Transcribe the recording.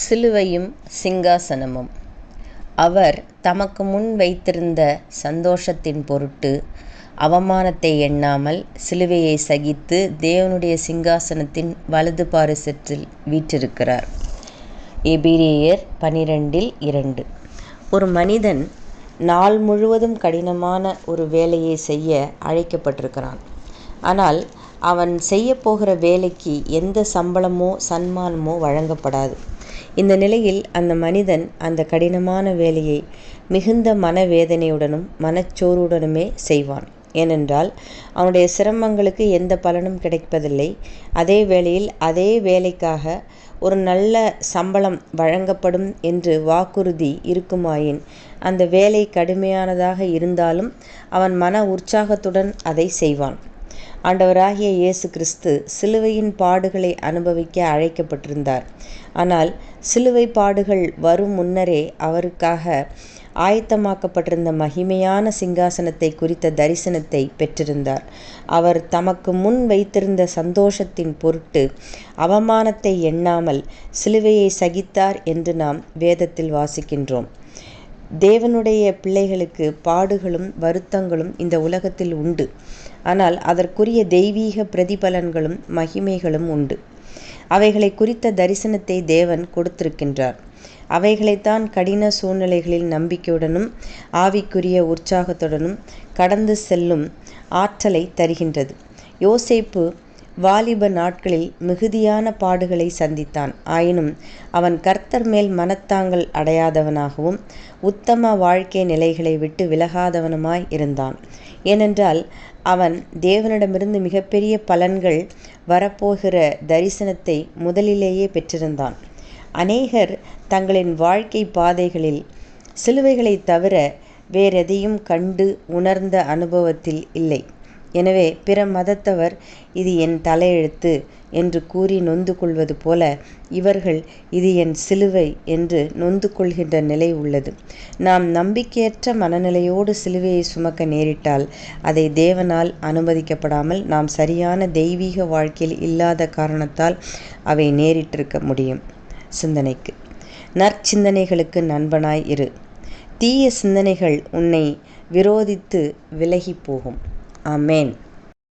சிலுவையும் சிங்காசனமும். அவர் தமக்கு முன் வைத்திருந்த சந்தோஷத்தின் பொருட்டு அவமானத்தை எண்ணாமல் சிலுவையை சகித்து தேவனுடைய சிங்காசனத்தின் வலது பாரிசத்தில் வீற்றிருக்கிறார். எபிரேயர் 12:2. ஒரு மனிதன் நாள் முழுவதும் கடினமான ஒரு வேலையை செய்ய அழைக்கப்பட்டிருக்கிறான். ஆனால் அவன் செய்ய போகிற வேலைக்கு எந்த சம்பளமோ சன்மானமோ வழங்கப்படாது. இந்த நிலையில் அந்த மனிதன் அந்த கடினமான வேலையை மிகுந்த மனவேதனையுடனும் மனச்சோர்வுடனுமே செய்வான். ஏனென்றால் அவனுடைய சிரமங்களுக்கு எந்த பலனும் கிடைப்பதில்லை. அதே வேளையில் அதே வேலைக்காக ஒரு நல்ல சம்பளம் வழங்கப்படும் என்று வாக்குறுதி இருக்குமாயின் அந்த வேலை கடுமையானதாக இருந்தாலும் அவன் மன உற்சாகத்துடன் அதை செய்வான். ஆண்டவராகிய இயேசு கிறிஸ்து சிலுவையின் பாடுகளை அனுபவிக்க அழைக்கப்பட்டிருந்தார். ஆனால் சிலுவை பாடுகள் வரும் முன்னரே அவருக்காக ஆயத்தமாக்கப்பட்டிருந்த மகிமையான சிங்காசனத்தை குறித்த தரிசனத்தை பெற்றிருந்தார். அவர் தமக்கு முன் வைத்திருந்த சந்தோஷத்தின் பொருட்டு அவமானத்தை எண்ணாமல் சிலுவையை சகித்தார் என்று நாம் வேதத்தில் வாசிக்கின்றோம். தேவனுடைய பிள்ளைகளுக்கு பாடுகளும் வருத்தங்களும் இந்த உலகத்தில் உண்டு. ஆனால் அதற்குரிய தெய்வீக பிரதிபலன்களும் மகிமைகளும் உண்டு. அவைகளை குறித்த தரிசனத்தை தேவன் கொடுத்திருக்கின்றார். அவைகளைத்தான் கடின சூழ்நிலைகளில் நம்பிக்கையுடனும் ஆவிக்குரிய உற்சாகத்துடனும் கடந்து செல்லும் ஆற்றலை தருகின்றது. யோசேப்பு வாலிப நாட்களில் மிகுதியான பாடுகளை சந்தித்தான். ஆயினும் அவன் கர்த்தர் மேல் மனத்தாங்கல் அடையாதவனாகவும் உத்தம வாழ்க்கை நிலைகளை விட்டு விலகாதவனுமாய் இருந்தான். ஏனென்றால் அவன் தேவனிடமிருந்து மிகப்பெரிய பலன்கள் வரப்போகிற தரிசனத்தை முதலிலேயே பெற்றிருந்தான். அநேகர் தங்களின் வாழ்க்கை பாதைகளில் சிலுவைகளை தவிர வேறெதையும் கண்டு உணர்ந்த அனுபவத்தில் இல்லை. எனவே பிற மதத்தவர் இது என் தலையெழுத்து என்று கூறி நொந்து கொள்வது போல இவர்கள் இது என் சிலுவை என்று நொந்து கொள்கின்ற நிலை உள்ளது. நாம் நம்பிக்கையற்ற மனநிலையோடு சிலுவையை சுமக்க நேரிட்டால் அதை தேவனால் அனுமதிக்கப்படாமல் நாம் சரியான தெய்வீக வாழ்க்கையில் இல்லாத காரணத்தால் அவை நேரிட்டிருக்க முடியும். சிந்தனைக்கு நற்சிந்தனைகளுக்கு நண்பனாய் இரு. தீய சிந்தனைகள் உன்னை விரோதித்து விலகி போகும். ஆமென்.